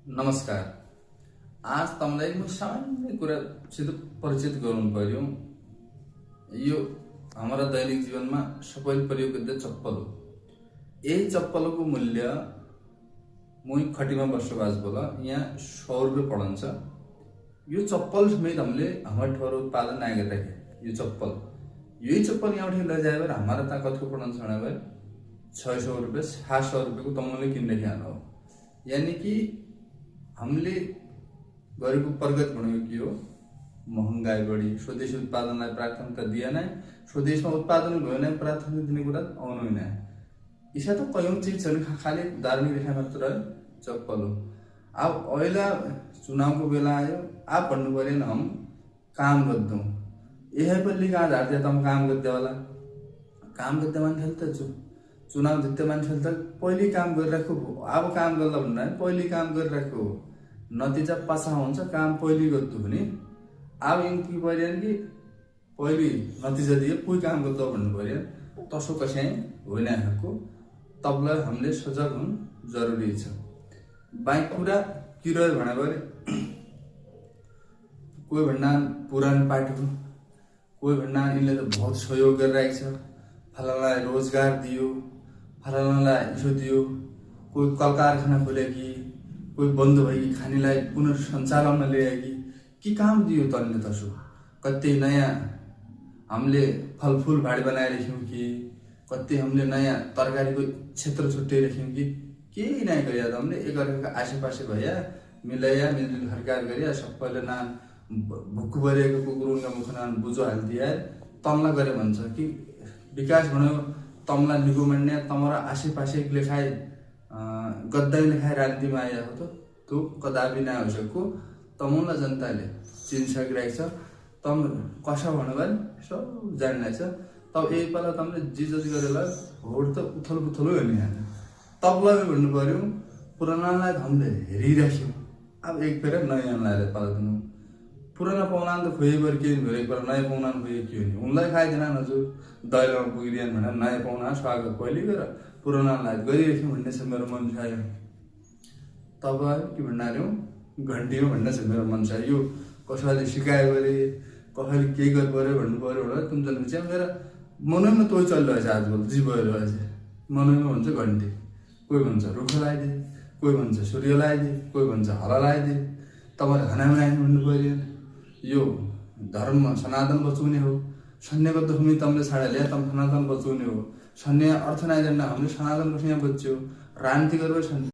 नमस्कार। आज तमलाई म सामान्य कुरासित परिचित गराउनु पर्यो। यो हमारा दैनिक जीवनमा सबैले प्रयोग गर्ने चप्पल हो। यही चप्पलको मूल्य मुई खटीमा बसोबास बोला यहाँ 100 रुपये पड़न्छ। यो चप्पल समेत हमले हमारे ठौर उत्पादन नहीं कर रखे। यो चप्पल यही चप्पल यहाँ उठे ले जाए हमारा ता कथको पड़न्छ भने 600 रुपये 700 रुपये को तमले किन रखे हो। यानी कि हमले गरेको प्रगति भनेको के हो? महँगाई बढी, स्वदेशी उत्पादनलाई प्राथमिकता दिएन, स्वदेशमा उत्पादन भयो नै प्राथमिकता दिने कुरा आउनु नै। इसा त कयौं चीज छन्, खाली उदाहरण रेखा मात्र चप्पल हो। अब अहिले चुनावको बेला आयो, आप भन्नु पर्यो न हम काम गर्दौं। यही पनि कहाँ झार्दै त हम काम गर्दै होला। काम गर्दै मान्छेले त चुनाव जित्दै मान्छेले त पहिले काम गरिराखेको हो। अब काम गर्ला भन्दा पहिले काम गरिराखेको हो। नतिजा पाछा हुन्छ, काम पहिले गर्दु भने अब यिनकी पर्यो कि पहिले नतिजा दिए पुई काम गर्दा भन्नु पर्यो। तसो कसै होइन हैको। तबलाई हामीले सजग हुनु जरुरी छ। बाइक कुरा के रह्यो भने कोही भन्ना पुरानो पार्टी हो, कोही भन्ना यिनले त बहुत सहयोग गरिरहेको छ, फलानालाई रोजगार दियो, फलानालाई यसो दियो, कोही कल कारखाना खोले कोही बन्द भई खानीलाई पुनर्सञ्चालनमा ल्याए कि काम दियो तनले तसो। कति नयाँ हामीले फलफूल भाडी बनाइराख्यौँ कि कति हामीले नयाँ तरकारीको क्षेत्र छुट्याइराख्यौँ कि केही नै गरिया त हामीले एकअर्काको आसेपासे भइया मिलाइया मिलजुल हरकार गरिया सबैले नाम भुक्कु परेको कुकुरका मुखना बुझो हाल्दिया तमला गरे भन्छ कि विकास भन्यो तमला निगो मान्ने तमरा आसेपासे लेखाइ गद्दाई लेखाइ राजनीतिमा आया हो तो कदापि नै हो सको। तमला जनताले चिन सकिरहेको छ। तम कसो भन्नुभयो सब जान्दैछ। तब यही पाला तमले जे जति गरेला होड त उथल पुथल हो नि। तबलाई भन्नु पर्यो पुरानालाई हामीले हेरिराख्यौँ। अब एक फेर नयाँलाई पाल्दिनु। पुराना पाहुना त खोइबर के नि एक बेला नयाँ पाहुना खोइ के नि उनलाई खाइदिन हजुर दैलोमा पुगिदिएन भनेर नयाँ पाहुना स्वागत पहिले गरेर पुरानालाई गरिराख्यौँ भन्ने छ मेरो मन छ। तब के भन्नाले घन्टीमा भन्ने छ मेरो मन छ। यो कसैले सिकायो गरे कसैले के गर्नु पर्यो भन्नु पर्यो भनेर तुम जन्म चाहिँ मेरो मनैमा तोइ चलिरहेछ। आजकल जी भइरहेछ मनैमा भन्छ घन्टी, कोही भन्छ रुख लगाइदिए, कोही भन्छ सूर्य लगाइदिए, कोही भन्छ हला लगाइदिए। तपाईँ खानामा आइनु भन्नु पर्यो। यो धर्म सनातन बचाउने हो। सन्याको दुखमी तमले छाडा ल्या तम सनातन बचाउने हो। सन्या अर्थ नै जान्न हामीले सनातन बच्यो राजनीति गरेर